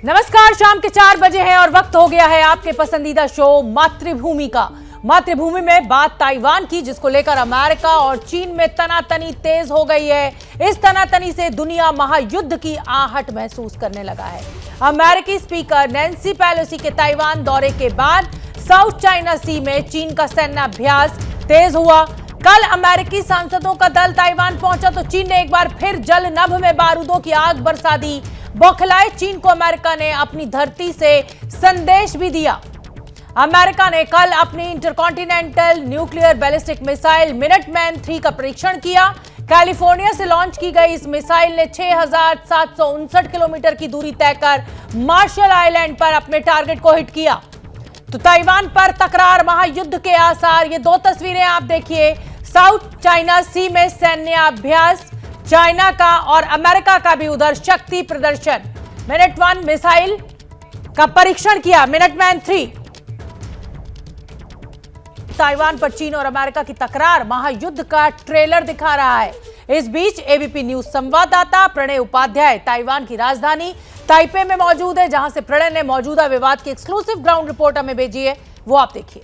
नमस्कार, शाम के 4 बजे हैं और वक्त हो गया है आपके पसंदीदा शो मातृभूमि का। मातृभूमि में बात ताइवान की, जिसको लेकर अमेरिका और चीन में तनातनी तेज हो गई है। इस तनातनी से दुनिया महायुद्ध की आहट महसूस करने लगा है। अमेरिकी स्पीकर नैन्सी पेलोसी के ताइवान दौरे के बाद साउथ चाइना सी में चीन का सैन्य अभ्यास तेज हुआ। कल अमेरिकी सांसदों का दल ताइवान पहुंचा तो चीन ने एक बार फिर जल नभ में बारूदों की आग बरसा दी। बौखलाए चीन को अमेरिका ने अपनी धरती से संदेश भी दिया। अमेरिका ने कल अपनी intercontinental nuclear ballistic missile Minuteman 3 का परीक्षण किया। कैलिफोर्निया से लॉन्च की गई इस मिसाइल ने 6,759 किलोमीटर की दूरी तय कर मार्शल आइलैंड पर अपने टारगेट को हिट किया। तो ताइवान पर तकरार, महायुद्ध के आसार। ये 2 तस्वीरें आप देखिए। साउथ चाइना सी में सैन्य अभ्यास, चाइना का और अमेरिका का भी उधर शक्ति प्रदर्शन। मिनट-1 मिसाइल का परीक्षण किया, मिनटमैन 3। ताइवान पर चीन और अमेरिका की तकरार महायुद्ध का ट्रेलर दिखा रहा है। इस बीच एबीपी न्यूज संवाददाता प्रणय उपाध्याय ताइवान की राजधानी ताइपे में मौजूद है, जहां से प्रणय ने मौजूदा विवाद की एक्सक्लूसिव ग्राउंड रिपोर्ट हमें भेजी है, वो आप देखिए।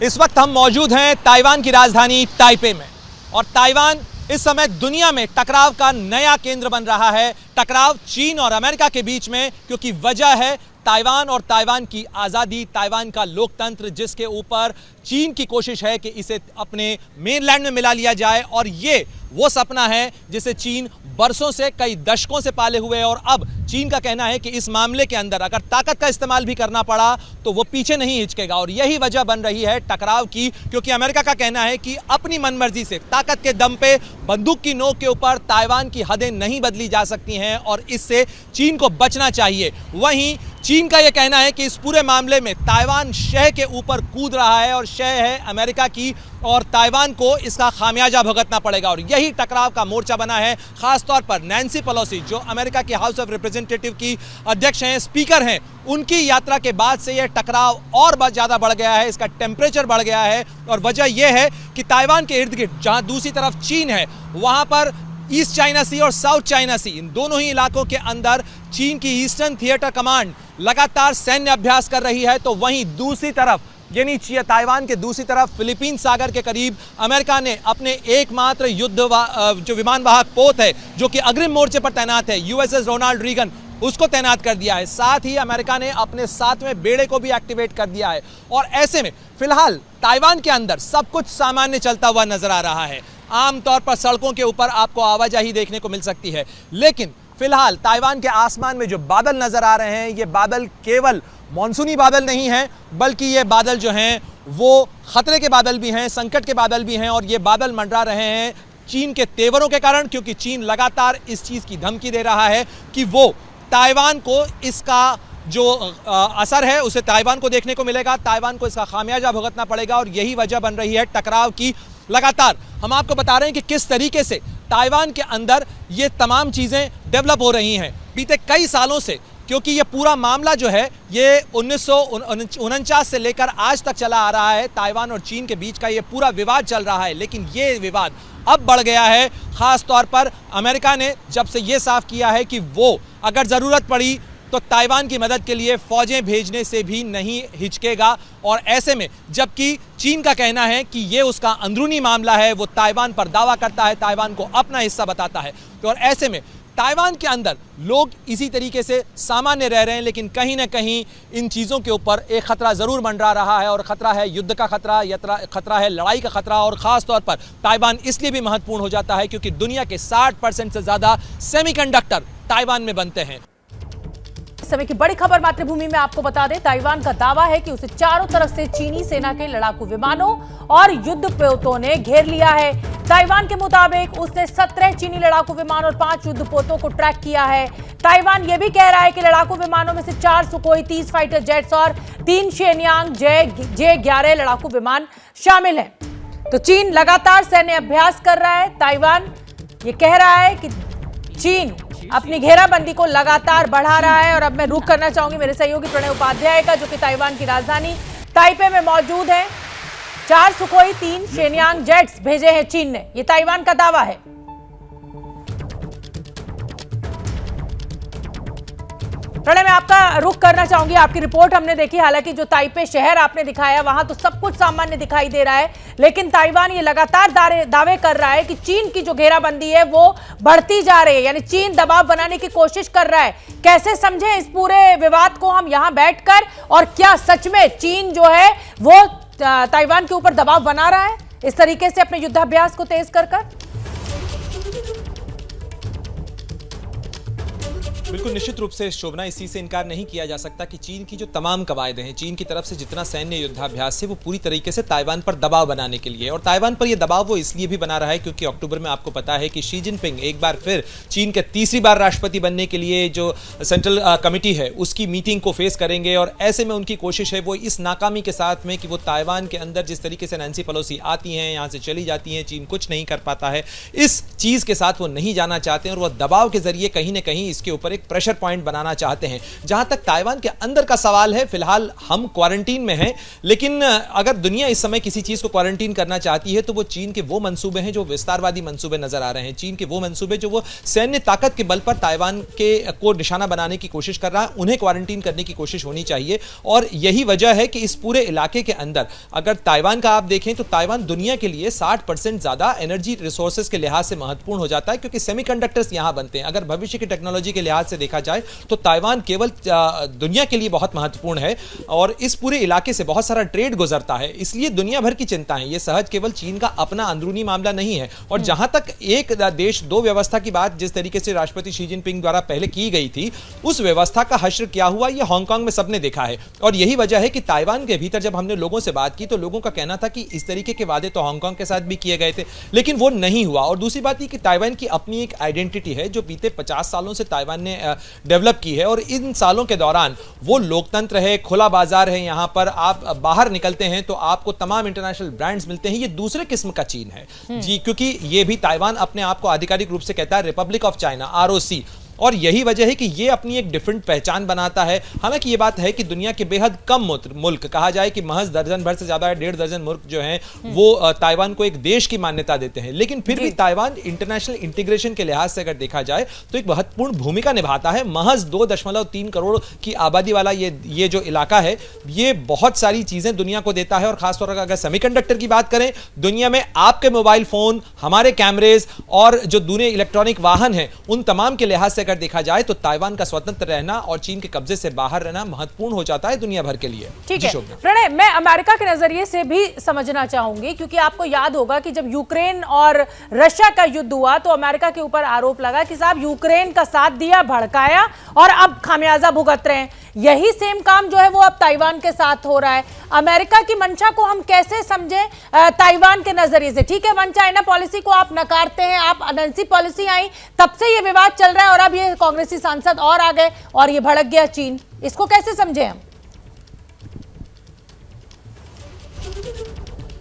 इस वक्त हम मौजूद हैं ताइवान की राजधानी ताइपे में, और ताइवान इस समय दुनिया में टकराव का नया केंद्र बन रहा है। टकराव चीन और अमेरिका के बीच में, क्योंकि वजह है ताइवान और ताइवान की आज़ादी, ताइवान का लोकतंत्र, जिसके ऊपर चीन की कोशिश है कि इसे अपने मेनलैंड में मिला लिया जाए। और ये वो सपना है जिसे चीन बरसों से, कई दशकों से पाले हुए है। और अब चीन का कहना है कि इस मामले के अंदर अगर ताकत का इस्तेमाल भी करना पड़ा तो वो पीछे नहीं हिचकेगा। और यही वजह बन रही है टकराव की, क्योंकि अमेरिका का कहना है कि अपनी मनमर्जी से, ताकत के दम पे, बंदूक की नोक के ऊपर ताइवान की हदें नहीं बदली जा सकती हैं और इससे चीन को बचना चाहिए। वहीं चीन का यह कहना है कि इस पूरे मामले में ताइवान शह के ऊपर कूद रहा है और शह है अमेरिका की, और ताइवान को इसका खामियाजा भुगतना पड़ेगा। और यही टकराव का मोर्चा बना है, खासतौर पर नैन्सी पेलोसी, जो अमेरिका के हाउस ऑफ रिप्रेजेंटेटिव की अध्यक्ष हैं, स्पीकर हैं, उनकी यात्रा के बाद से यह टकराव और ज़्यादा बढ़ गया है, इसका टेम्परेचर बढ़ गया है। और वजह यह है कि ताइवान के इर्द गिर्द, जहां दूसरी तरफ चीन है, वहां पर ईस्ट चाइना सी और साउथ चाइना सी, इन दोनों ही इलाकों के अंदर चीन की ईस्टर्न थिएटर कमांड लगातार सैन्य अभ्यास कर रही है। तो वहीं दूसरी तरफ, यानी ताइवान के दूसरी तरफ फिलीपीन सागर के करीब अमेरिका ने अपने एकमात्र जो विमान वाहक पोत है, जो कि अग्रिम मोर्चे पर तैनात है, यूएसएस रोनाल्ड रीगन, उसको तैनात कर दिया है। साथ ही अमेरिका ने अपने 7वें बेड़े को भी एक्टिवेट कर दिया है। और ऐसे में फिलहाल ताइवान के अंदर सब कुछ सामान्य चलता हुआ नजर आ रहा है। आमतौर पर सड़कों के ऊपर आपको आवाजाही देखने को मिल सकती है, लेकिन फिलहाल ताइवान के आसमान में जो बादल नजर आ रहे हैं, ये बादल केवल मॉनसूनी बादल नहीं हैं, बल्कि ये बादल जो हैं वो खतरे के बादल भी हैं, संकट के बादल भी हैं। और ये बादल मंडरा रहे हैं चीन के तेवरों के कारण, क्योंकि चीन लगातार इस चीज़ की धमकी दे रहा है कि वो ताइवान को, इसका जो असर है उसे ताइवान को देखने को मिलेगा, ताइवान को इसका खामियाजा भुगतना पड़ेगा। और यही वजह बन रही है टकराव की। लगातार हम आपको बता रहे हैं कि किस तरीके से ताइवान के अंदर ये तमाम चीज़ें डेवलप हो रही हैं बीते कई सालों से, क्योंकि ये पूरा मामला जो है ये 1949 से लेकर आज तक चला आ रहा है। ताइवान और चीन के बीच का ये पूरा विवाद चल रहा है, लेकिन ये विवाद अब बढ़ गया है। ख़ास तौर पर अमेरिका ने जब से ये साफ किया है कि वो अगर ज़रूरत पड़ी तो ताइवान की मदद के लिए फौजें भेजने से भी नहीं हिचकेगा। और ऐसे में जबकि चीन का कहना है कि ये उसका अंदरूनी मामला है, वो ताइवान पर दावा करता है, ताइवान को अपना हिस्सा बताता है, तो और ऐसे में ताइवान के अंदर लोग इसी तरीके से सामान्य रह रहे हैं, लेकिन कहीं ना कहीं इन चीज़ों के ऊपर एक खतरा ज़रूर मंडरा रहा है। और ख़तरा है युद्ध का खतरा, खतरा है लड़ाई का खतरा। और ख़ास तौर पर ताइवान इसलिए भी महत्वपूर्ण हो जाता है क्योंकि दुनिया के 60% से ज़्यादा सेमीकंडक्टर ताइवान में बनते हैं। समय की बड़ी खबर मातृभूमि में आपको बता दें, ताइवान का दावा है कि उसे चारों तरफ से चीनी सेना के लड़ाकू विमानों और युद्धपोतों ने घेर लिया है। ताइवान के मुताबिक उसने 17 चीनी लड़ाकू विमान और 5 युद्धपोतों को ट्रैक किया है। ताइवान यह भी कह रहा है कि लड़ाकू विमानों में से 4 सुकोई 30 फाइटर जेट्स और 3 शेनयांग J-11 लड़ाकू विमान शामिल हैं। तो चीन लगातार सैन्य अभ्यास कर रहा है। ताइवान ये कह रहा है कि चीन अपनी घेराबंदी को लगातार बढ़ा रहा है। और अब मैं रुख करना चाहूंगी मेरे सहयोगी प्रणय उपाध्याय का, जो कि ताइवान की राजधानी ताइपे में मौजूद है। 4 सुकोई 3 शेनयांग जेट्स भेजे हैं चीन ने, ये ताइवान का दावा है। प्रणय, मैं आपका रुख करना चाहूंगी। आपकी रिपोर्ट हमने देखी, हालांकि जो ताइपे शहर आपने दिखाया वहां तो सब कुछ सामान्य दिखाई दे रहा है, लेकिन ताइवान ये लगातार दावे कर रहा है कि चीन की जो घेराबंदी है वो बढ़ती जा रही है, यानी चीन दबाव बनाने की कोशिश कर रहा है। कैसे समझें इस पूरे विवाद को हम यहां बैठकर, और क्या सच में चीन जो है वो ताइवान के ऊपर दबाव बना रहा है इस तरीके से अपने युद्धाभ्यास को तेज कर? बिल्कुल निश्चित रूप से शोभना, इस चीज से इनकार नहीं किया जा सकता कि चीन की जो तमाम कवायदे हैं, चीन की तरफ से जितना सैन्य युद्धाभ्यास है वो पूरी तरीके से ताइवान पर दबाव बनाने के लिए, और ताइवान पर ये दबाव वो इसलिए भी बना रहा है क्योंकि अक्टूबर में आपको पता है कि शी जिनपिंग एक बार फिर चीन के तीसरी बार राष्ट्रपति बनने के लिए जो सेंट्रल कमिटी है उसकी मीटिंग को फेस करेंगे, और ऐसे में उनकी कोशिश है वो इस नाकामी के साथ में कि वो ताइवान के अंदर जिस तरीके से नैन्सी पेलोसी आती हैं, यहाँ से चली जाती हैं, चीन कुछ नहीं कर पाता है, इस चीज के साथ वो नहीं जाना चाहते हैं, और वो दबाव के जरिए कहीं ना कहीं इसके ऊपर प्रेशर पॉइंट बनाना चाहते हैं। जहां तक ताइवान के अंदर का सवाल है, फिलहाल हम क्वारंटीन में हैं, लेकिन अगर दुनिया इस समय किसी चीज को क्वारंटीन करना चाहती है तो वो चीन के वो मंसूबे हैं जो विस्तारवादी मंसूबे नजर आ रहे हैं, चीन के वो मंसूबे जो वो सैन्य ताकत के बल पर ताइवान के को निशाना बनाने की कोशिश कर रहा है, उन्हें क्वारंटीन करने की कोशिश होनी चाहिए। और यही वजह है कि इस पूरे इलाके के अंदर अगर ताइवान का आप देखें तो ताइवान दुनिया के लिए 60% ज्यादा एनर्जी रिसोर्सेज के लिहाज से महत्वपूर्ण हो जाता है, क्योंकि सेमीकंडक्टर्स यहां बनते हैं। अगर भविष्य की टेक्नोलॉजी के लिहाज से देखा जाए तो ताइवान केवल दुनिया के लिए बहुत महत्वपूर्ण है, और इस पूरे इलाके से बहुत सारा ट्रेड गुजरता है, इसलिए दुनिया भर की चिंता है। यह सहज केवल चीन का अपना अंदरूनी मामला नहीं है। और जहां तक एक देश दो व्यवस्था की बात जिस तरीके से राष्ट्रपति शी जिनपिंग द्वारा पहले की गई थी, उस व्यवस्था का हश्र क्या हुआ यह हांगकांग में सबने देखा है। और यही वजह है कि ताइवान के भीतर जब हमने लोगों से बात की तो लोगों का कहना था कि इस तरीके के वादे तो हांगकांग के साथ भी किए गए थे, लेकिन वो नहीं हुआ। और दूसरी बात यह कि ताइवान की अपनी एक आइडेंटिटी है जो बीते 50 सालों से ताइवान ने डेवलप की है, और इन सालों के दौरान वो लोकतंत्र है, खुला बाजार है, यहां पर आप बाहर निकलते हैं तो आपको तमाम इंटरनेशनल ब्रांड्स मिलते हैं। ये दूसरे किस्म का चीन है जी, क्योंकि ये भी ताइवान अपने आप को आधिकारिक रूप से कहता है रिपब्लिक ऑफ चाइना, आरओसी, और यही वजह है कि ये अपनी एक डिफरेंट पहचान बनाता है। हालांकि ये बात है कि दुनिया के बेहद कम मुल्क, कहा जाए कि महज दर्जन भर से ज्यादा 1.5 दर्जन मुल्क जो हैं वो ताइवान को एक देश की मान्यता देते हैं, लेकिन फिर भी ताइवान इंटरनेशनल इंटीग्रेशन के लिहाज से अगर देखा जाए तो एक महत्वपूर्ण भूमिका निभाता है। महज 2.3 करोड़ की आबादी वाला ये जो इलाका है, ये बहुत सारी चीजें दुनिया को देता है। और खासतौर पर अगर सेमीकंडक्टर की बात करें, दुनिया में आपके मोबाइल फोन, हमारे कैमरेज और जो दूसरे इलेक्ट्रॉनिक वाहन हैं, उन तमाम के लिहाज से अगर देखा जाए तो ताइवान का स्वतंत्र रहना और चीन के कब्जे से बाहर रहना महत्वपूर्ण हो जाता है दुनिया भर के लिए। ठीक है प्रणय, मैं अमेरिका के नजरिए से भी समझना चाहूंगी, क्योंकि आपको याद होगा कि जब यूक्रेन और रशिया का युद्ध हुआ तो अमेरिका के ऊपर आरोप लगा कि साहब यूक्रेन का साथ दिया, भड़काया और अब खामियाजा भुगत रहे हैं। यही सेम काम जो है वो अब ताइवान के साथ हो रहा है। अमेरिका की मंशा को हम कैसे समझें ताइवान के नजरिए से? ठीक है, वन चाइना पॉलिसी को आप नकारते हैं, आप नैन्सी पॉलिसी आई तब से ये विवाद चल रहा है, और अब ये कांग्रेसी सांसद और आ गए और ये भड़क गया चीन, इसको कैसे समझें हम?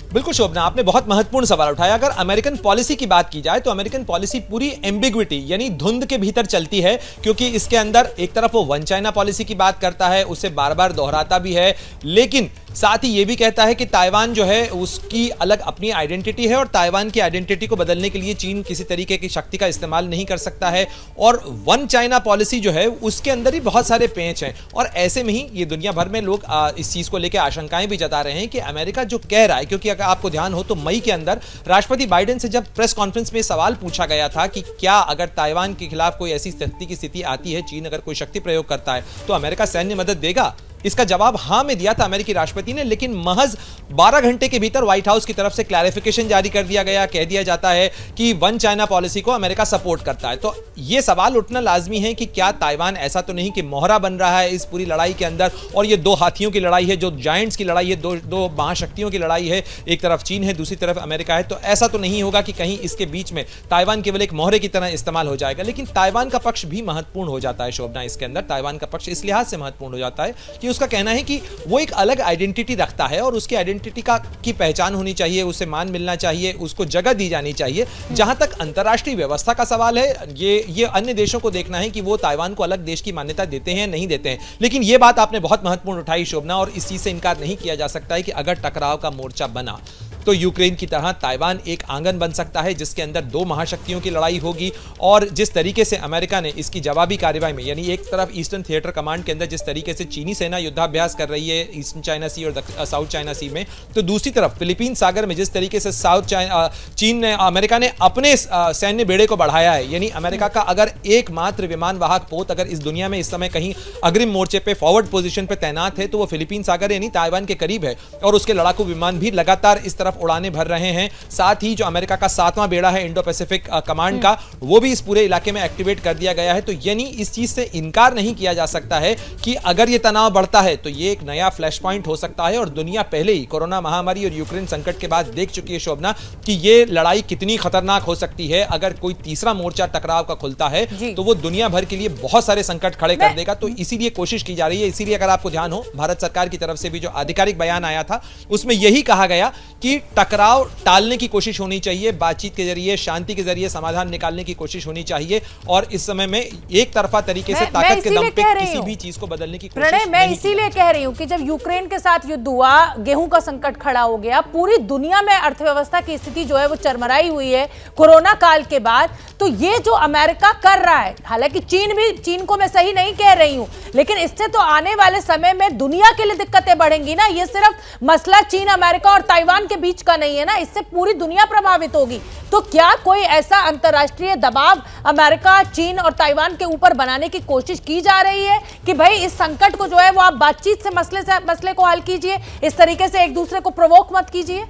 बिल्कुल शोभना, आपने बहुत महत्वपूर्ण सवाल उठाया। अगर अमेरिकन पॉलिसी की बात की जाए तो अमेरिकन पॉलिसी पूरी एम्बिग्विटी यानी धुंध के भीतर चलती है, क्योंकि इसके अंदर एक तरफ वो वन चाइना पॉलिसी की बात करता है, उसे बार बार दोहराता भी है, लेकिन साथ ही ये भी कहता है कि ताइवान जो है उसकी अलग अपनी आइडेंटिटी है और ताइवान की आइडेंटिटी को बदलने के लिए चीन किसी तरीके की शक्ति का इस्तेमाल नहीं कर सकता है। और वन चाइना पॉलिसी जो है उसके अंदर ही बहुत सारे पेंच हैं, और ऐसे में ही ये दुनिया भर में लोग इस चीज को लेकर आशंकाएं भी जता रहे हैं कि अमेरिका जो कह रहा है, क्योंकि अगर आपको ध्यान हो तो मई के अंदर राष्ट्रपति बाइडेन से जब प्रेस कॉन्फ्रेंस में सवाल पूछा गया था कि क्या अगर ताइवान के खिलाफ कोई ऐसी स्थिति आती है, चीन अगर कोई शक्ति प्रयोग करता है तो अमेरिका सैन्य मदद देगा, इसका जवाब हां में दिया था अमेरिकी राष्ट्रपति ने। लेकिन महज 12 घंटे के भीतर व्हाइट हाउस की तरफ से क्लैरिफिकेशन जारी कर दिया गया, कह दिया जाता है कि वन चाइना पॉलिसी को अमेरिका सपोर्ट करता है। तो यह सवाल उठना लाजमी है कि क्या ताइवान ऐसा तो नहीं कि मोहरा बन रहा है इस पूरी लड़ाई के अंदर, और ये दो हाथियों की लड़ाई है, जो जायंट्स की लड़ाई है, दो महाशक्तियों की लड़ाई है, एक तरफ चीन है, दूसरी तरफ अमेरिका है। तो ऐसा तो नहीं होगा कि कहीं इसके बीच में ताइवान केवल एक मोहरे की तरह इस्तेमाल हो जाएगा। लेकिन ताइवान का पक्ष भी महत्वपूर्ण हो जाता है शोभना, इसके अंदर ताइवान का पक्ष इस लिहाज से महत्वपूर्ण हो जाता है कि उसका कहना है कि वो एक अलग आइडेंटिटी रखता है और उसकी आइडेंटिटी की पहचान होनी चाहिए, उसे मान मिलना चाहिए, उसको जगह दी जानी चाहिए। जहां तक अंतर्राष्ट्रीय व्यवस्था का सवाल है, ये अन्य देशों को देखना है कि वो ताइवान को अलग देश की मान्यता देते हैं नहीं देते हैं। लेकिन ये बात आपने बहुत महत्वपूर्ण उठाई शोभना, और इस चीज से इनकार नहीं किया जा सकता है कि अगर टकराव का मोर्चा बना तो यूक्रेन की तरह ताइवान एक आंगन बन सकता है जिसके अंदर दो महाशक्तियों की लड़ाई होगी। और जिस तरीके से अमेरिका ने इसकी जवाबी कार्रवाई में, यानी एक तरफ ईस्टर्न थिएटर कमांड के अंदर जिस तरीके से चीनी सेना युद्धाभ्यास कर रही है ईस्टर्न चाइना सी और साउथ चाइना सी में, तो दूसरी तरफ फिलीपीन सागर में जिस तरीके से चीन ने, अमेरिका ने अपने सैन्य बेड़े को बढ़ाया है, यानी अमेरिका का अगर एकमात्र विमान वाहक पोत अगर इस दुनिया में इस समय कहीं अग्रिम मोर्चे पे फॉरवर्ड पोजीशन पे तैनात है तो वो फिलीपीन सागर यानी ताइवान के करीब है। और उसके लड़ाकू विमान भी लगातार इस तरफ उड़ाने भर रहे हैं। साथ ही जो अमेरिका का 7वां बेड़ा है इंडो पैसिफिक कमांड का, वो भी इस पूरे इलाके में एक्टिवेट कर दिया गया है। तो यानी इस चीज से इनकार नहीं किया जा सकता है कि अगर ये तनाव बढ़ता है तो ये एक नया फ्लैश पॉइंट हो सकता है। और दुनिया पहले ही कोरोना महामारी और यूक्रेन संकट के बाद देख चुकी है शोभना कि ये लड़ाई कितनी खतरनाक हो सकती है। अगर कोई तीसरा मोर्चा टकराव का खुलता है तो वो दुनिया भर के लिए बहुत सारे संकट खड़े कर देगा। तो इसीलिए कोशिश की जा रही है। इसीलिए अगर आपको ध्यान हो, भारत सरकार की तरफ से भी जो आधिकारिक बयान आया था उसमें यही कहा गया कि टकराव टालने की कोशिश होनी चाहिए, बातचीत के जरिए, शांति के जरिए समाधान निकालने की कोशिश होनी चाहिए। और इस समय में एक तरफा तरीके से ताकत के दम पे किसी भी चीज को बदलने की कोशिश नहीं। मैं इसीलिए कह रही हूं कि जब यूक्रेन के साथ युद्ध हुआ, गेहूं का संकट खड़ा हो गया, पूरी दुनिया में अर्थव्यवस्था की स्थिति जो है वो चरमराई हुई है कोरोना काल के बाद। तो ये जो अमेरिका कर रहा है, हालांकि चीन को मैं सही नहीं कह रही हूं, लेकिन इससे तो आने वाले समय में दुनिया के लिए दिक्कतें बढ़ेंगी ना। ये सिर्फ मसला चीन, अमेरिका और ताइवान के बीच का नहीं है ना, इससे पूरी दुनिया प्रभावित होगी। तो क्या कोई ऐसा अंतर्राष्ट्रीय दबाव अमेरिका, चीन और ताइवान के ऊपर बनाने की कोशिश की जा रही है कि भाई इस संकट को जो है वो आप बातचीत से मसले को हल कीजिए, इस तरीके से एक दूसरे को प्रोवोक मत कीजिए?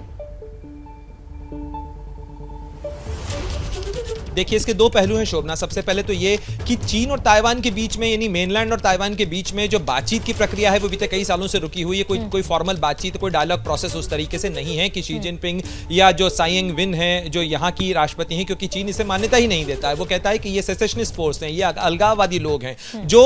देखिए, इसके दो पहलू हैं शोभना। सबसे पहले तो ये कि चीन और ताइवान के बीच में, यानी मेनलैंड और ताइवान के बीच में जो बातचीत की प्रक्रिया है वो बीते कई सालों से रुकी हुई है। कोई फॉर्मल बातचीत, कोई डायलॉग प्रोसेस उस तरीके से नहीं है कि शी जिनपिंग या जो साई इंग वेन है जो यहाँ की राष्ट्रपति हैं, क्योंकि चीन इसे मान्यता ही नहीं देता है। वो कहता है कि ये सेसेशनिस्ट फोर्स हैं, ये अलगाववादी लोग हैं जो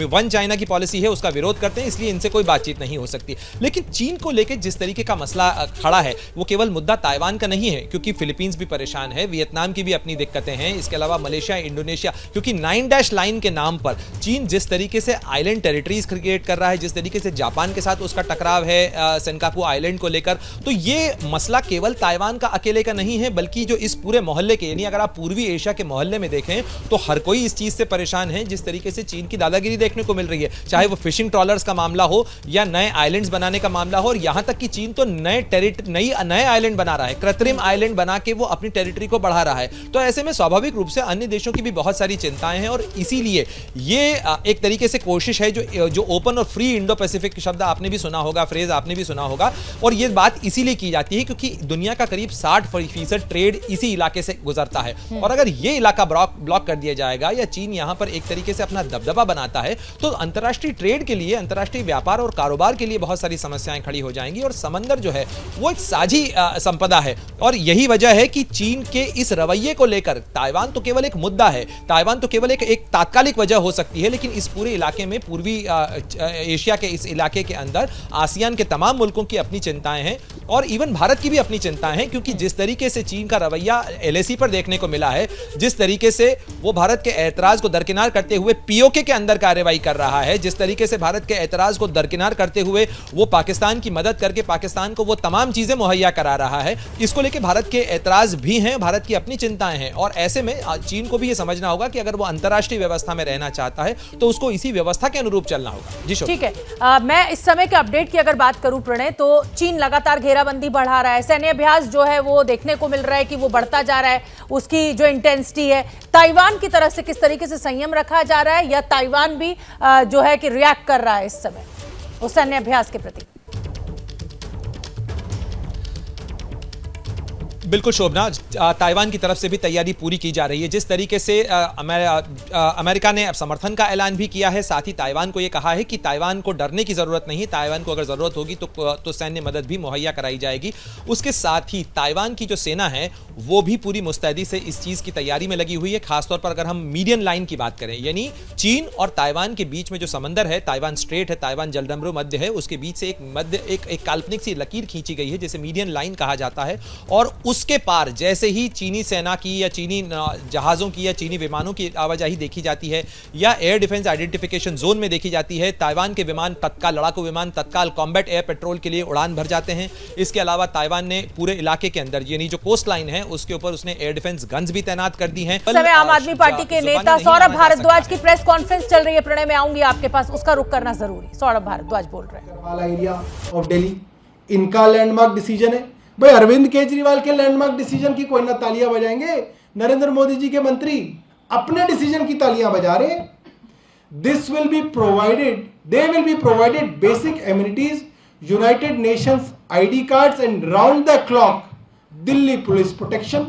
वन चाइना की पॉलिसी है उसका विरोध करते हैं, इसलिए इनसे कोई बातचीत नहीं हो सकती। लेकिन चीन को लेकर जिस तरीके का मसला खड़ा है वो केवल मुद्दा ताइवान का नहीं है, क्योंकि फिलीपींस भी परेशान है, वियतनाम की भी अपनी दिक्कतें हैं, इसके अलावा मलेशिया, इंडोनेशिया, क्योंकि 9 डैश लाइन के नाम पर चीन जिस तरीके से आइलैंड टेरिटरीज क्रिएट कर रहा है, जिस तरीके से जापान के साथ उसका टकराव है सेनकाकू आइलैंड को लेकर, तो ये मसला केवल ताइवान का अकेले का नहीं है, बल्कि जो इस पूरे मोहल्ले के, यानी अगर आप पूर्वी एशिया के मोहल्ले में देखें तो हर कोई इस चीज से परेशान है जिस तरीके से चीन की दादागिरी देखने को मिल रही है, चाहे वो फिशिंग ट्रॉलर्स का मामला हो या नए आइलैंड्स बनाने का मामला हो। और यहां तक कि चीन तो नए आइलैंड बना रहा है, कृत्रिम आइलैंड बना के वो अपनी टेरिटरी को बढ़ा रहा है। तो ऐसे में स्वाभाविक रूप से अन्य देशों की भी बहुत सारी चिंताएं हैं, और इसीलिए ये एक तरीके से कोशिश है जो ओपन और फ्री इंडो पैसिफिक शब्द आपने भी सुना होगा, फ्रेज आपने भी सुना होगा, और ये बात इसीलिए की जाती है क्योंकि दुनिया का करीब 60% ट्रेड इसी इलाके से गुजरता है। और अगर ये इलाका ब्लॉक कर दिया जाएगा या चीन यहां पर एक तरीके से अपना दबदबा बनाता है तो अंतर्राष्ट्रीय ट्रेड के लिए, अंतर्राष्ट्रीय व्यापार और कारोबार के लिए बहुत सारी समस्याएं खड़ी हो जाएंगी। और समंदर जो है वो एक साझी संपदा है, और यही वजह है कि चीन के इस रवैये को लेकर ताइवान तो केवल एक मुद्दा है, ताइवान तो केवल एक तात्कालिक वजह हो सकती है, लेकिन इस पूरे इलाके में, पूर्वी एशिया के इस इलाके के अंदर आसियान के तमाम मुल्कों की अपनी चिंताएं हैं और इवन भारत की भी अपनी चिंताएं हैं, क्योंकि जिस तरीके से चीन का रवैया एलएसी पर देखने को मिला है, जिस तरीके से वो भारत के ऐतराज को दरकिनार करते हुए पीओके के अंदर कार्रवाई कर रहा है, जिस तरीके से भारत के ऐतराज को दरकिनार करते हुए वो पाकिस्तान की मदद करके पाकिस्तान को वो तमाम चीजें मुहैया करा रहा है, इसको लेकर भारत के ऐतराज भी हैं, भारत की अपनी चिंताएं हैं। और ऐसे में चीन को भी ये समझना होगा कि अगर वो अंतर्राष्ट्रीय व्यवस्था में रहना चाहता है तो उसको इसी व्यवस्था के अनुरूप चलना होगा। जी ठीक है। मैं इस समय के अपडेट की अगर बात करूं प्रणय, तो चीन लगातार घेराबंदी बढ़ा रहा है, सैन्य अभ्यास जो है वो देखने को मिल रहा है कि वो बढ़ता जा रहा है, उसकी जो इंटेंसिटी है। ताइवान की तरफ से किस तरीके से संयम रखा जा रहा है, या ताइवान भी जो है कि रिएक्ट कर रहा है इस समय उस सैन्य अभ्यास के प्रति? बिल्कुल शोभना, ताइवान की तरफ से भी तैयारी पूरी की जा रही है। जिस तरीके से अमेरिका ने समर्थन का ऐलान भी किया है, साथ ही ताइवान को यह कहा है कि ताइवान को डरने की जरूरत नहीं, ताइवान को अगर जरूरत होगी तो सैन्य मदद भी मुहैया कराई जाएगी। उसके साथ ही ताइवान की जो सेना है वो भी पूरी मुस्तैदी से इस चीज की तैयारी में लगी हुई है। खासतौर पर अगर हम मीडियन लाइन की बात करें, यानी चीन और ताइवान के बीच में जो समंदर है, ताइवान स्ट्रेट है, ताइवान जलडमरू मध्य है, उसके बीच से एक काल्पनिक सी लकीर खींची गई है जिसे मीडियन लाइन कहा जाता है, और उस उसके पार जैसे ही चीनी सेना की या चीनी जहाज़ों की या चीनी विमानों की आवाजाही देखी जाती है या एयर डिफेंस आइडेंटिफिकेशन जोन में देखी जाती है, ताइवान के विमान तत्काल, लड़ाकू विमान तत्काल कॉम्बैट एयर पेट्रोल के लिए उड़ान भर जाते हैं। इसके अलावा ताइवान ने पूरे इलाके के अंदर यानी जो कोस्ट लाइन है उसके ऊपर उसने एयर डिफेंस गन्स भी तैनात कर दी हैं। इस समय आम आदमी पार्टी के नेता सौरभ भारद्वाज की प्रेस कॉन्फ्रेंस चल रही है। प्रणय में आऊंगी आपके पास, उसका रुख करना जरूरी। सौरभ भारद्वाज बोल रहे हैं। वाला एरिया ऑफ दिल्ली इनका लैंडमार्क डिसीजन है। भाई अरविंद केजरीवाल के लैंडमार्क डिसीजन की कोई ना तालियां बजाएंगे, नरेंद्र मोदी जी के मंत्री अपने डिसीजन की तालियां बजा रहे। This will be provided, they will be provided basic amenities, United Nations ID cards and round the clock Delhi police protection.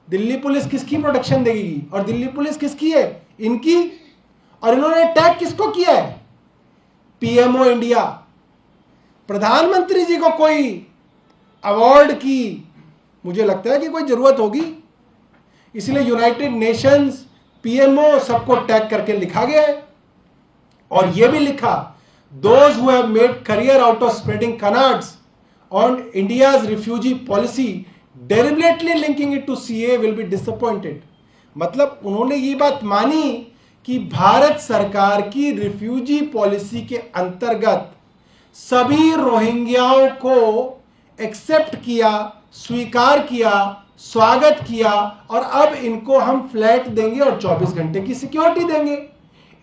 Delhi police किसकी प्रोटेक्शन देगी और दिल्ली पुलिस किसकी है? इनकी। और इन्होंने अटैक किसको किया है? PMO India. प्रधानमंत्री जी को कोई अवार्ड की मुझे लगता है कि कोई जरूरत होगी, इसलिए यूनाइटेड नेशंस, पीएमओ सबको टैग करके लिखा गया है। और यह भी लिखा, those who have made career out of spreading canards on India's refugee policy deliberately linking it to CAA will be disappointed. मतलब उन्होंने ये बात मानी कि भारत सरकार की रिफ्यूजी पॉलिसी के अंतर्गत सभी रोहिंग्याओं को एक्सेप्ट किया, स्वीकार किया, स्वागत किया और अब इनको हम फ्लैट देंगे और 24 घंटे की सिक्योरिटी देंगे।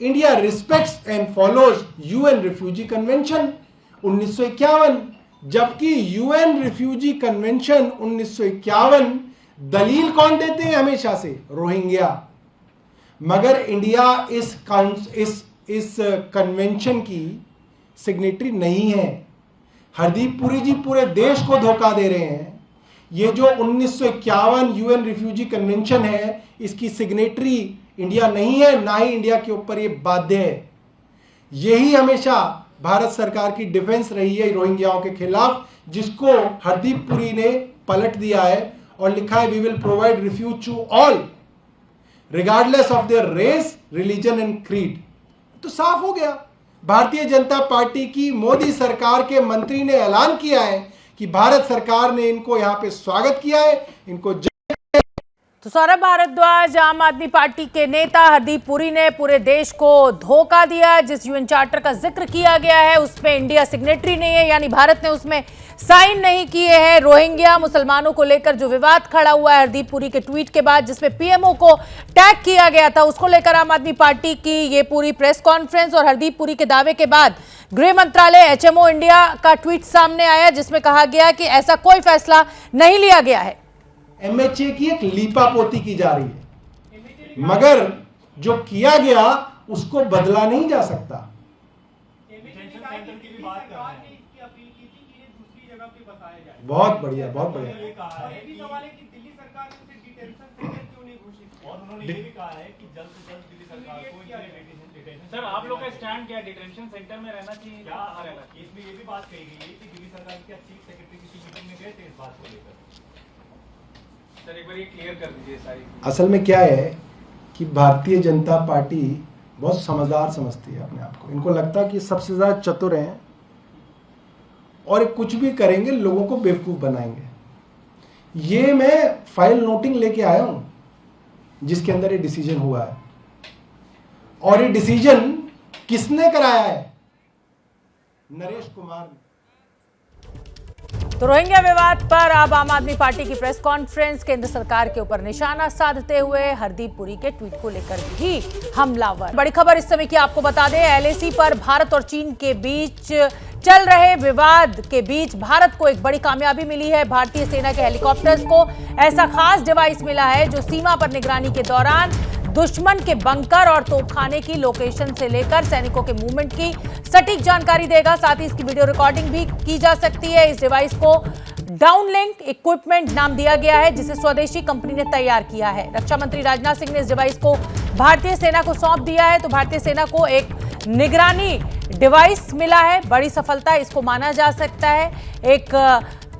India respects and follows UN refugee convention 1951, जबकि यूएन रिफ्यूजी कन्वेंशन 1951 दलील कौन देते हैं हमेशा से? रोहिंग्या। मगर इंडिया इस कन्वेंशन की सिग्नेटरी नहीं है। हरदीप पुरी जी पूरे देश को धोखा दे रहे हैं। ये जो 1951 यूएन रिफ्यूजी कन्वेंशन है, इसकी सिग्नेटरी इंडिया नहीं है, ना ही इंडिया के ऊपर ये बाध्य है। यही हमेशा भारत सरकार की डिफेंस रही है रोहिंग्याओं के खिलाफ, जिसको हरदीप पुरी ने पलट दिया है और लिखा है we will provide refuge to all regardless of their race, religion and creed. तो साफ हो गया, भारतीय जनता पार्टी की मोदी सरकार के मंत्री ने ऐलान किया है कि भारत सरकार ने इनको यहां पे स्वागत किया है, इनको। तो सौरभ भारद्वाज, आम आदमी पार्टी के नेता हरदीप पुरी ने पूरे देश को धोखा दिया। जिस यूएन चार्टर का जिक्र किया गया है उसमें इंडिया सिग्नेटरी नहीं है, यानी भारत ने उसमें साइन नहीं किए हैं। रोहिंग्या मुसलमानों को लेकर जो विवाद खड़ा हुआ है हरदीप पुरी के ट्वीट के बाद, जिसमें पीएमओ को टैग किया गया था, उसको लेकर आम आदमी पार्टी की ये पूरी प्रेस कॉन्फ्रेंस और हरदीप पुरी के दावे के बाद गृह मंत्रालय एचएमओ इंडिया का ट्वीट सामने आया, जिसमें कहा गया कि ऐसा कोई फैसला नहीं लिया गया है। एमएचए की एक लीपापोती की जा रही है, मगर जो किया गया उसको बदला नहीं जा सकता। बहुत बढ़िया, बहुत बढ़िया। सर आप लोग का स्टैंड क्या है? डिटेंशन सेंटर में रहना चाहिए क्या? इसमें ये भी बात कही गई है कि दिल्ली सरकार के चीफ सेक्रेटरी किसी मीटिंग में गए थे इस बात को लेकर। सर एक बार ये क्लियर कर दीजिए सारी। असल में क्या है कि भारतीय जनता पार्टी बहुत समझदार समझती है अपने आप को। इनको लगता है कि सबसे ज्यादा चतुर हैं और कुछ भी करेंगे, लोगों को बेवकूफ बनाएंगे। ये मैं फाइल नोटिंग लेके आया हूं जिसके अंदर ये डिसीजन हुआ है, और ये डिसीजन किसने कराया है? नरेश कुमार ने। तो रोहिंग्या विवाद पर अब आम आदमी पार्टी की प्रेस कॉन्फ्रेंस, केंद्र सरकार के ऊपर निशाना साधते हुए हरदीप पुरी के ट्वीट को लेकर भी हमलावर। बड़ी खबर इस समय की आपको बता दें, एलएसी पर भारत और चीन के बीच चल रहे विवाद के बीच भारत को एक बड़ी कामयाबी मिली है। भारतीय सेना के हेलीकॉप्टर्स को ऐसा खास डिवाइस मिला है जो सीमा पर निगरानी के दौरान दुश्मन के बंकर और तोपखाने की लोकेशन से लेकर सैनिकों के मूवमेंट की सटीक जानकारी देगा। साथ ही इसकी वीडियो रिकॉर्डिंग भी की जा सकती है। इस डिवाइस को डाउनलिंक इक्विपमेंट नाम दिया गया है, जिसे स्वदेशी कंपनी ने तैयार किया है। रक्षा मंत्री राजनाथ सिंह ने इस डिवाइस को भारतीय सेना को सौंप दिया है। तो भारतीय सेना को एक निगरानी डिवाइस मिला है, बड़ी सफलता इसको माना जा सकता है। एक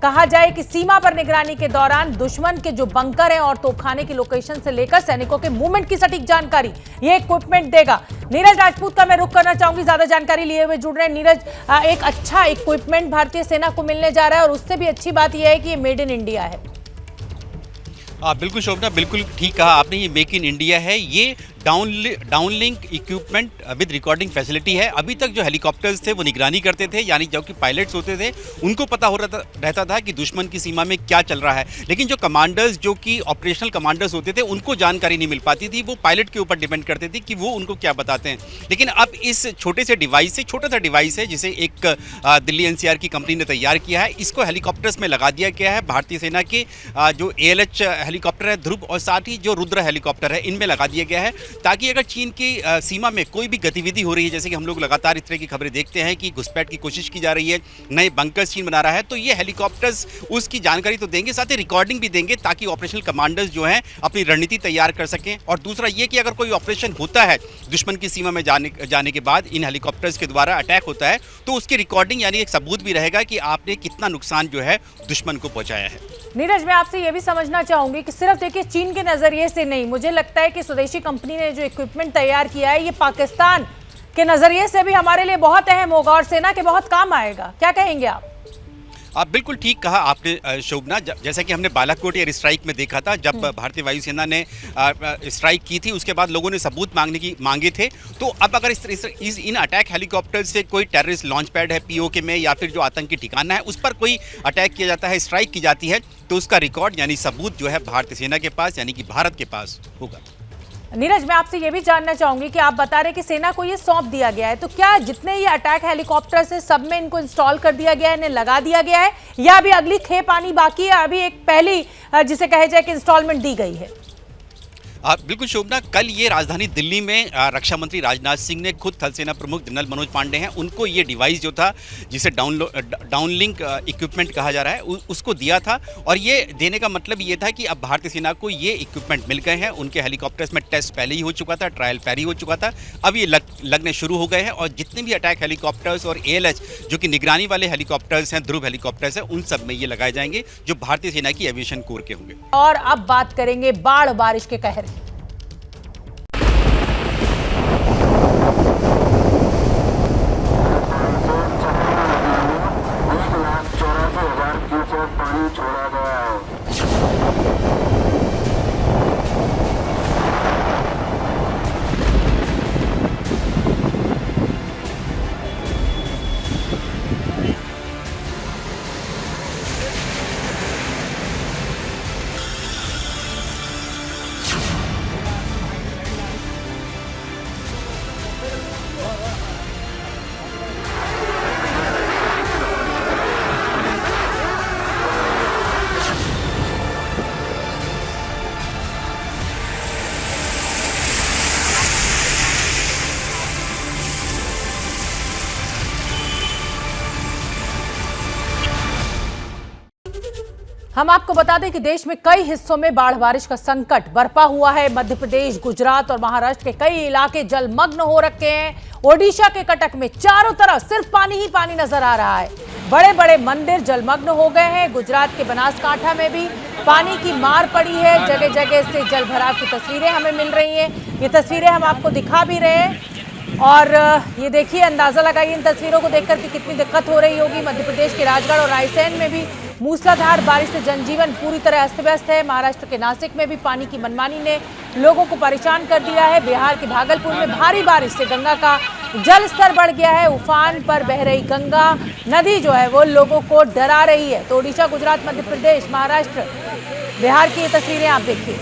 कहा जाए कि सीमा पर निगरानी के दौरान दुश्मन के जो बंकर हैं और तोपखाने की लोकेशन से लेकर सैनिकों के मूवमेंट की सटीक जानकारी ये इक्विपमेंट देगा। नीरज राजपूत का मैं रुख करना चाहूंगी, ज्यादा जानकारी लिए हुए जुड़ रहे हैं। नीरज, एक अच्छा इक्विपमेंट भारतीय सेना को मिलने जा रहा है और उससे भी अच्छी बात यह है कि ये मेड इन इंडिया है। बिल्कुल शोभना, बिल्कुल ठीक कहा आपने। ये मेक इन इंडिया है, ये downlink equipment with recording facility है। अभी तक जो हेलीकॉप्टर्स थे वो निगरानी करते थे, यानी जो कि पायलट्स होते थे उनको पता हो रहता था कि दुश्मन की सीमा में क्या चल रहा है, लेकिन जो कमांडर्स, जो कि ऑपरेशनल कमांडर्स होते थे, उनको जानकारी नहीं मिल पाती थी। वो पायलट के ऊपर डिपेंड करते थे कि वो उनको क्या बताते हैं। लेकिन अब इस छोटे से डिवाइस से, छोटा सा डिवाइस है जिसे एक दिल्ली एनसीआर की कंपनी ने तैयार किया है, इसको हेलीकॉप्टर्स में लगा दिया गया है। भारतीय सेना के जो ALH हेलीकॉप्टर है ध्रुव, और साथ ही जो रुद्र हेलीकॉप्टर है, इनमें लगा दिया गया है, ताकि अगर चीन की सीमा में कोई भी गतिविधि हो रही है, जैसे कि हम लोग लगातार इस तरह की खबरें देखते हैं कि घुसपैठ की कोशिश की जा रही है, नए बंकर्स चीन बना रहा है, तो ये हेलीकॉप्टर्स उसकी जानकारी तो देंगे, साथ ही रिकॉर्डिंग भी देंगे, ताकि ऑपरेशनल कमांडर्स जो हैं अपनी रणनीति तैयार कर सकें। और दूसरा ये कि अगर कोई ऑपरेशन होता है दुश्मन की सीमा में जाने के बाद, इन हेलीकॉप्टर्स के द्वारा अटैक होता है, तो उसकी रिकॉर्डिंग यानी एक सबूत भी रहेगा कि आपने कितना नुकसान जो है दुश्मन को पहुंचाया है। नीरज, मैं आपसे ये भी समझना चाहूंगी कि सिर्फ देखिए चीन के नजरिए से नहीं, मुझे लगता है कि स्वदेशी कंपनी ने जो इक्विपमेंट तैयार किया है, ये पाकिस्तान के नजरिए से भी हमारे लिए बहुत अहम होगा और सेना के बहुत काम आएगा। क्या कहेंगे आप? आप बिल्कुल ठीक कहा आपने शोभना। जैसा कि हमने बालाकोट एयर स्ट्राइक में देखा था, जब भारतीय वायुसेना ने स्ट्राइक की थी, उसके बाद लोगों ने सबूत मांगे थे। तो अब अगर इन अटैक हेलीकॉप्टर से कोई टेररिस्ट लॉन्च पैड है POK में, या फिर जो आतंकी ठिकाना है उस पर कोई अटैक किया जाता है, स्ट्राइक की जाती है, तो उसका रिकॉर्ड यानी सबूत जो है भारतीय सेना के पास, यानी कि भारत के पास होगा। नीरज, मैं आपसे ये भी जानना चाहूंगी कि आप बता रहे कि सेना को ये सौंप दिया गया है, तो क्या जितने ये अटैक हेलीकॉप्टर्स है सब में इनको इंस्टॉल कर दिया गया है, इन्हें लगा दिया गया है, या अभी अगली खेप आनी बाकी है? अभी एक पहली जिसे कहे जाए कि इंस्टॉलमेंट दी गई है। बिल्कुल शोभना, कल ये राजधानी दिल्ली में रक्षा मंत्री राजनाथ सिंह ने खुद थल सेना प्रमुख जनरल मनोज पांडे हैं, उनको ये डिवाइस जो था, जिसे डाउनलिंक इक्विपमेंट कहा जा रहा है, उसको दिया था। और ये देने का मतलब ये था कि अब भारतीय सेना को ये इक्विपमेंट मिल गए हैं। उनके हेलीकॉप्टर्स में टेस्ट पहले ही हो चुका था, ट्रायल पहले ही हो चुका था, अब ये लगने शुरू हो गए हैं। और जितने भी अटैक हेलीकॉप्टर्स और ALH जो कि निगरानी वाले हेलीकॉप्टर्स हैं, ध्रुव हेलीकॉप्टर्स हैं, उन सब में ये लगाए जाएंगे, जो भारतीय सेना की एविएशन कोर के होंगे। और अब बात करेंगे बाढ़ बारिश के कहर की। पानी छोड़ा गया है। हम आपको बता दें कि देश में कई हिस्सों में बाढ़ बारिश का संकट बरपा हुआ है। मध्य प्रदेश, गुजरात और महाराष्ट्र के कई इलाके जलमग्न हो रखे हैं। ओडिशा के कटक में चारों तरफ सिर्फ पानी ही पानी नजर आ रहा है। बड़े बड़े मंदिर जलमग्न हो गए हैं। गुजरात के बनासकांठा में भी पानी की मार पड़ी है। जगह जगह से जल भराव की तस्वीरें हमें मिल रही हैं। ये तस्वीरें हम आपको दिखा भी रहे हैं और ये देखिए, अंदाजा लगाइए इन तस्वीरों को देखकर कि कितनी दिक्कत हो रही होगी। मध्य प्रदेश के राजगढ़ और रायसेन में भी मूसलाधार बारिश से जनजीवन पूरी तरह अस्त व्यस्त है। महाराष्ट्र के नासिक में भी पानी की मनमानी ने लोगों को परेशान कर दिया है। बिहार के भागलपुर में भारी बारिश से गंगा का जल स्तर बढ़ गया है। उफान पर बह रही गंगा नदी जो है वो लोगों को डरा रही है। तो ओडिशा, गुजरात, मध्य प्रदेश, महाराष्ट्र, बिहार की ये तस्वीरें आप देखिए।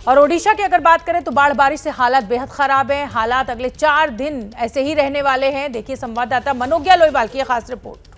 और ओडिशा की अगर बात करें तो बाढ़ बारिश से हालात बेहद खराब हैं। हालात अगले 4 दिन ऐसे ही रहने वाले हैं। देखिए संवाददाता मनोज्ञा लोईवाल की खास रिपोर्ट।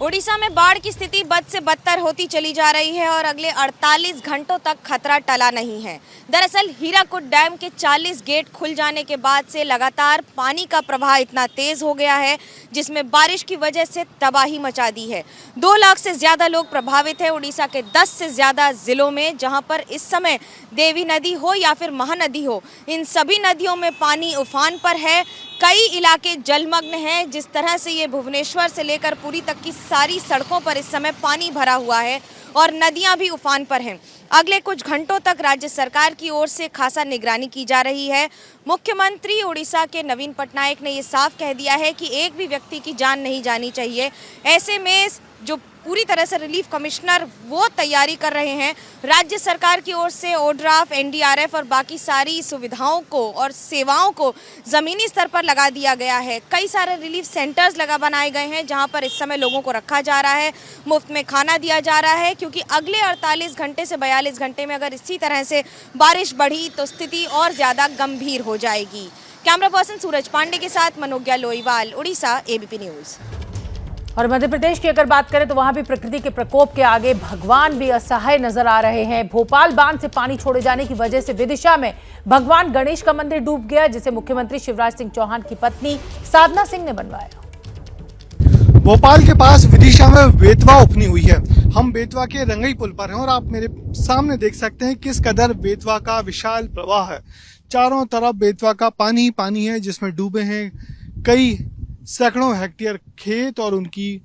ओडिशा में बाढ़ की स्थिति बद से बदतर होती चली जा रही है और अगले 48 घंटों तक खतरा टला नहीं है। दरअसल हीराकुद डैम के 40 गेट खुल जाने के बाद से लगातार पानी का प्रवाह इतना तेज हो गया है, जिसमें बारिश की वजह से तबाही मचा दी है। 2 लाख से ज्यादा लोग प्रभावित हैं ओडिशा के 10 से ज्यादा जिलों में, जहां पर इस समय देवी नदी हो या फिर महानदी हो, इन सभी नदियों में पानी उफान पर है। कई इलाके जलमग्न हैं। जिस तरह से ये भुवनेश्वर से लेकर पुरी तक की सारी सड़कों पर इस समय पानी भरा हुआ है और नदियां भी उफान पर हैं। अगले कुछ घंटों तक राज्य सरकार की ओर से खासा निगरानी की जा रही है। मुख्यमंत्री ओडिशा के नवीन पटनायक ने ये साफ कह दिया है कि एक भी व्यक्ति की जान नहीं जानी चाहिए। ऐसे में जो पूरी तरह से रिलीफ कमिश्नर वो तैयारी कर रहे हैं। राज्य सरकार की ओर से ओड्राफ, एनडीआरएफ और बाकी सारी सुविधाओं को और सेवाओं को ज़मीनी स्तर पर लगा दिया गया है। कई सारे रिलीफ सेंटर्स बनाए गए हैं जहां पर इस समय लोगों को रखा जा रहा है, मुफ्त में खाना दिया जा रहा है, क्योंकि अगले 48 घंटे से 42 घंटे में अगर इसी तरह से बारिश बढ़ी तो स्थिति और ज़्यादा गंभीर हो जाएगी। कैमरा पर्सन सूरज पांडे के साथ मनोज्ञा लोईवाल, उड़ीसा, एबीपी न्यूज़। और मध्य प्रदेश की अगर बात करें तो वहां भी प्रकृति के प्रकोप के आगे भगवान भी असहाय नजर आ रहे हैं। भोपाल बांध से पानी छोड़े जाने की वजह से विदिशा में भगवान गणेश का मंदिर डूब गया, जिसे मुख्यमंत्री शिवराज सिंह चौहान की पत्नी साधना सिंह ने बनवाया। भोपाल के पास विदिशा में बेतवा उफनी हुई है। हम बेतवा के रंगई पुल पर हैं और आप मेरे सामने देख सकते हैं किस कदर बेतवा का विशाल प्रवाह है। चारों तरफ बेतवा का पानी पानी है, जिसमें डूबे हैं कई सैकड़ों हेक्टेयर खेत और उनकी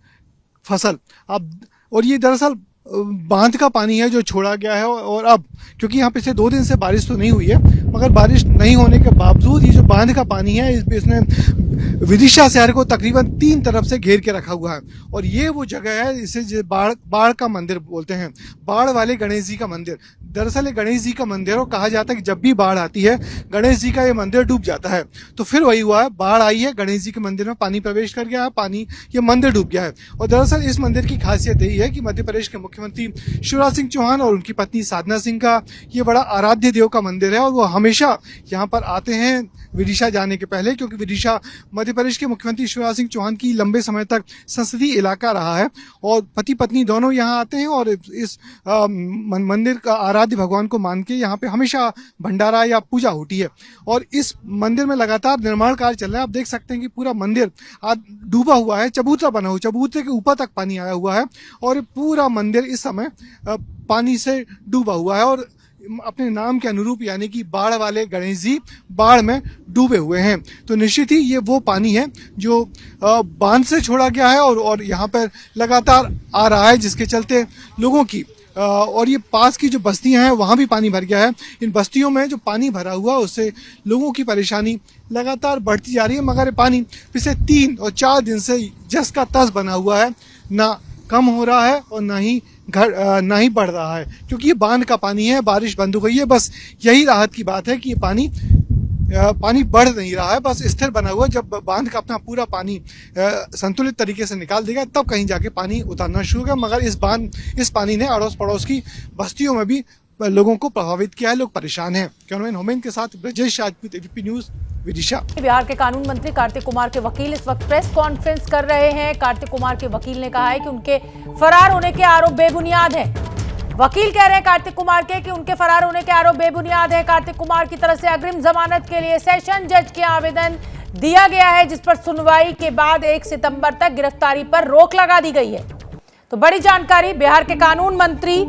फसल। अब और ये दरअसल बांध का पानी है जो छोड़ा गया है। और अब क्योंकि यहाँ पिछले 2 दिन से बारिश तो नहीं हुई है, मगर बारिश नहीं होने के बावजूद ये जो बांध का पानी है इसने विदिशा शहर को तकरीबन 3 तरफ से घेर के रखा हुआ है। और ये वो जगह है, इसे बाढ़ का मंदिर बोलते हैं, बाढ़ वाले गणेश जी का मंदिर। दरअसल ये गणेश जी का मंदिर और कहा जाता है कि जब भी बाढ़ आती है गणेश जी का ये मंदिर डूब जाता है। तो फिर वही हुआ है, बाढ़ आई है, गणेश जी के मंदिर में पानी प्रवेश कर गया है, पानी ये मंदिर डूब गया है। और दरअसल इस मंदिर की खासियत यही है कि मध्य प्रदेश के मुख्यमंत्री शिवराज सिंह चौहान और उनकी पत्नी साधना सिंह का ये बड़ा आराध्य देव का मंदिर है और वो हमेशा यहाँ पर आते हैं विदिशा जाने के पहले, क्योंकि विदिशा मध्य प्रदेश के मुख्यमंत्री शिवराज सिंह चौहान की लंबे समय तक संसदीय इलाका रहा है और पति पत्नी दोनों यहाँ आते हैं और इस मंदिर का आराध्य भगवान को मान के यहाँ पे हमेशा भंडारा या पूजा होती है। और इस मंदिर में लगातार निर्माण कार्य चल रहा है। आप देख सकते हैं कि पूरा मंदिर आज डूबा हुआ है, चबूतरा बना हुआ, चबूतरे के ऊपर तक पानी आया हुआ है और पूरा मंदिर इस समय पानी से डूबा हुआ है। और अपने नाम के अनुरूप यानी कि बाढ़ वाले गणेश जी बाढ़ में डूबे हुए हैं। तो निश्चित ही ये वो पानी है जो बांध से छोड़ा गया है और यहाँ पर लगातार आ रहा है, जिसके चलते लोगों की और ये पास की जो बस्तियां हैं वहाँ भी पानी भर गया है। इन बस्तियों में जो पानी भरा हुआ है उससे लोगों की परेशानी लगातार बढ़ती जा रही है, मगर पानी पिछले 3 और 4 दिन से जस का तस बना हुआ है, ना कम हो रहा है और ना ही बढ़ रहा है, क्योंकि ये बांध का पानी है। बारिश बंद हो गई है, बस यही राहत की बात है कि ये पानी बढ़ नहीं रहा है, बस स्थिर बना हुआ। जब बांध का अपना पूरा पानी संतुलित तरीके से निकाल देगा तब कहीं जाके पानी उतारना शुरू होगा। मगर इस पानी ने अड़ोस पड़ोस की बस्तियों में भी लोगों को प्रभावित किया है, लोग परेशान हैं। कैमरामैन होमेन के साथ ब्रजेश राजपूत, एबीपी न्यूज़, विदिशा। बिहार के कानून मंत्री कार्तिक कुमार के वकील इस वक्त प्रेस कॉन्फ्रेंस कर रहे हैं। कार्तिक कुमार के वकील ने कहा है कि उनके फरार होने के आरोप बेबुनियाद हैं। वकील कह रहे हैं कार्तिक कुमार के कि उनके फरार होने के आरोप बेबुनियाद है। कार्तिक कुमार की तरफ से अग्रिम जमानत के लिए सेशन जज के आवेदन दिया गया है, जिस पर सुनवाई के बाद 1 सितंबर तक गिरफ्तारी पर रोक लगा दी गई है। तो बड़ी जानकारी बिहार के कानून मंत्री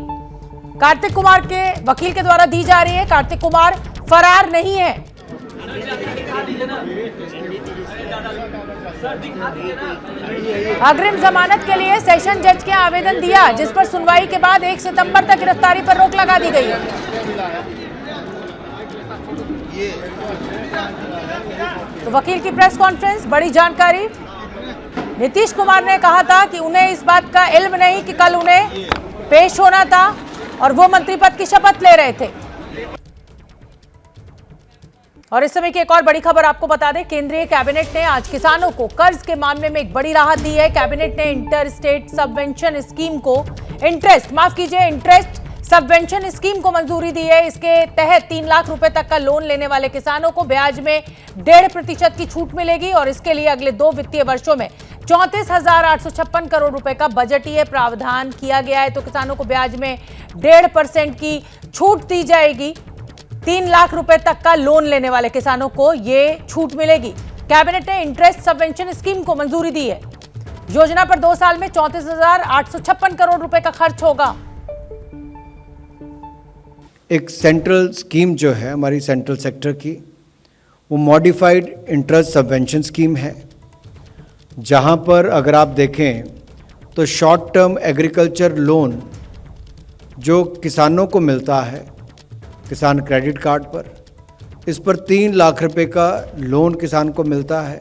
कार्तिक कुमार के वकील के द्वारा दी जा रही है। कार्तिक कुमार फरार नहीं है। अग्रिम जमानत के लिए सेशन जज के आवेदन दिया, जिस पर सुनवाई के बाद 1 सितंबर तक गिरफ्तारी पर रोक लगा दी गई है। तो वकील की प्रेस कॉन्फ्रेंस, बड़ी जानकारी। नीतीश कुमार ने कहा था कि उन्हें इस बात का इल्म नहीं कि कल उन्हें पेश होना था और वो मंत्री पद की शपथ ले रहे थे। और इस समय की एक और बड़ी खबर आपको बता दें, केंद्रीय कैबिनेट ने आज किसानों को कर्ज के मामले में एक बड़ी राहत दी है। कैबिनेट ने इंटर स्टेट सबवेंशन स्कीम को इंटरेस्ट सबवेंशन स्कीम को मंजूरी दी है। इसके तहत 3 लाख रुपए तक का लोन लेने वाले किसानों को ब्याज में 1.5% की छूट मिलेगी और इसके लिए अगले 2 वित्तीय वर्षों में 34,856 करोड़ रुपए का बजटीय प्रावधान किया गया है। तो किसानों को ब्याज में 1.5% की छूट दी जाएगी। 3 लाख रुपए तक का लोन लेने वाले किसानों को ये छूट मिलेगी। कैबिनेट ने इंटरेस्ट सबवेंशन स्कीम को मंजूरी दी है। योजना पर 2 साल में 34,856 करोड़ रुपए का खर्च होगा। एक सेंट्रल स्कीम जो है हमारी सेंट्रल सेक्टर की, वो मॉडिफाइड इंटरेस्ट सबवेंशन स्कीम है, जहां पर अगर आप देखें तो शॉर्ट टर्म एग्रीकल्चर लोन जो किसानों को मिलता है किसान क्रेडिट कार्ड पर, इस पर 3 लाख रुपए का लोन किसान को मिलता है।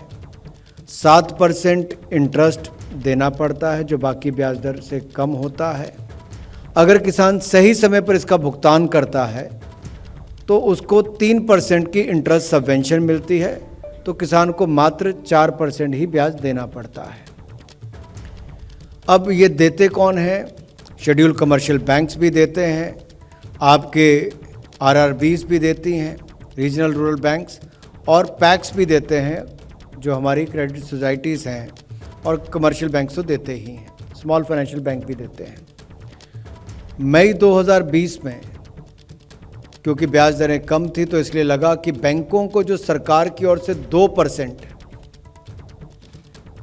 7% इंटरेस्ट देना पड़ता है जो बाकी ब्याज दर से कम होता है। अगर किसान सही समय पर इसका भुगतान करता है तो उसको 3% की इंटरेस्ट सबवेंशन मिलती है, तो किसान को मात्र 4% ही ब्याज देना पड़ता है। अब ये देते कौन है? शेड्यूल कमर्शियल बैंक्स भी देते हैं, आपके आरआरबीज भी देती हैं, रीजनल रूरल बैंक्स, और पैक्स भी देते हैं जो हमारी क्रेडिट सोसाइटीज़ हैं, और कमर्शियल बैंक्स तो देते ही हैं, स्मॉल फाइनेंशियल बैंक भी देते हैं। मई 2020 में क्योंकि ब्याज दरें कम थी तो इसलिए लगा कि बैंकों को जो सरकार की ओर से 2%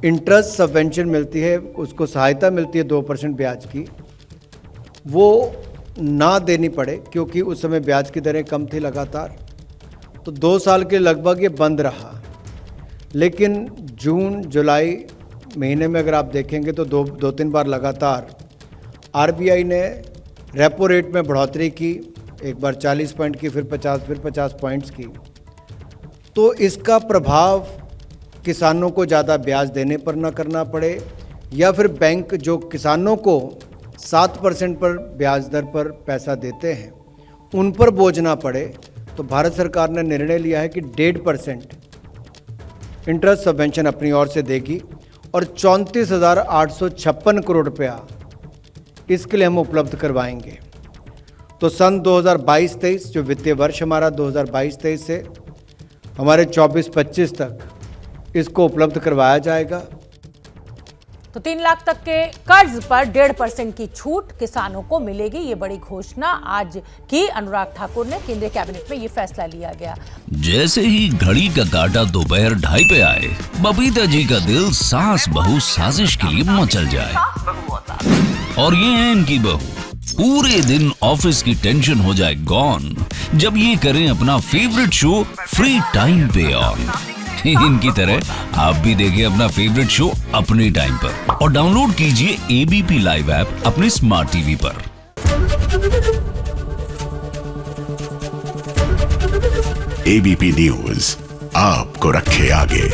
इंटरेस्ट सबवेंशन मिलती है, उसको सहायता मिलती है 2% ब्याज की, वो ना देनी पड़े, क्योंकि उस समय ब्याज की दरें कम थी लगातार। तो 2 साल के लगभग ये बंद रहा। लेकिन जून जुलाई महीने में अगर आप देखेंगे तो दो तीन बार लगातार आरबीआई ने रेपो रेट में बढ़ोतरी की, एक बार 40 पॉइंट की, फिर 50 पॉइंट्स की। तो इसका प्रभाव किसानों को ज़्यादा ब्याज देने पर ना करना पड़े, या फिर बैंक जो किसानों को 7% पर ब्याज दर पर पैसा देते हैं उन पर बोझ ना पड़े, तो भारत सरकार ने निर्णय लिया है कि 1.5% इंटरेस्ट सबवेंशन अपनी ओर से देगी, और 34,856 करोड़ रुपया इसके लिए हम उपलब्ध करवाएंगे। तो सन 2022-23 जो वित्तीय वर्ष हमारा 2022-23 से हमारे 24-25 तक इसको उपलब्ध करवाया जाएगा। तो 3 लाख तक के कर्ज पर 1.5% की छूट किसानों को मिलेगी। ये बड़ी घोषणा आज की अनुराग ठाकुर ने, केंद्रीय कैबिनेट में ये फैसला लिया गया। जैसे ही घड़ी का काटा दोपहर 2:30 पे आए, बबीता जी का दिल सास बहू साजिश के लिए मचल जाए। और ये है इनकी बहू, पूरे दिन ऑफिस की टेंशन हो जाए गॉन जब ये करें अपना फेवरेट शो फ्री टाइम पे ऑन। इनकी तरह आप भी देखिए अपना फेवरेट शो अपने टाइम पर, और डाउनलोड कीजिए एबीपी लाइव ऐप अपने स्मार्ट टीवी पर। एबीपी न्यूज आपको रखे आगे।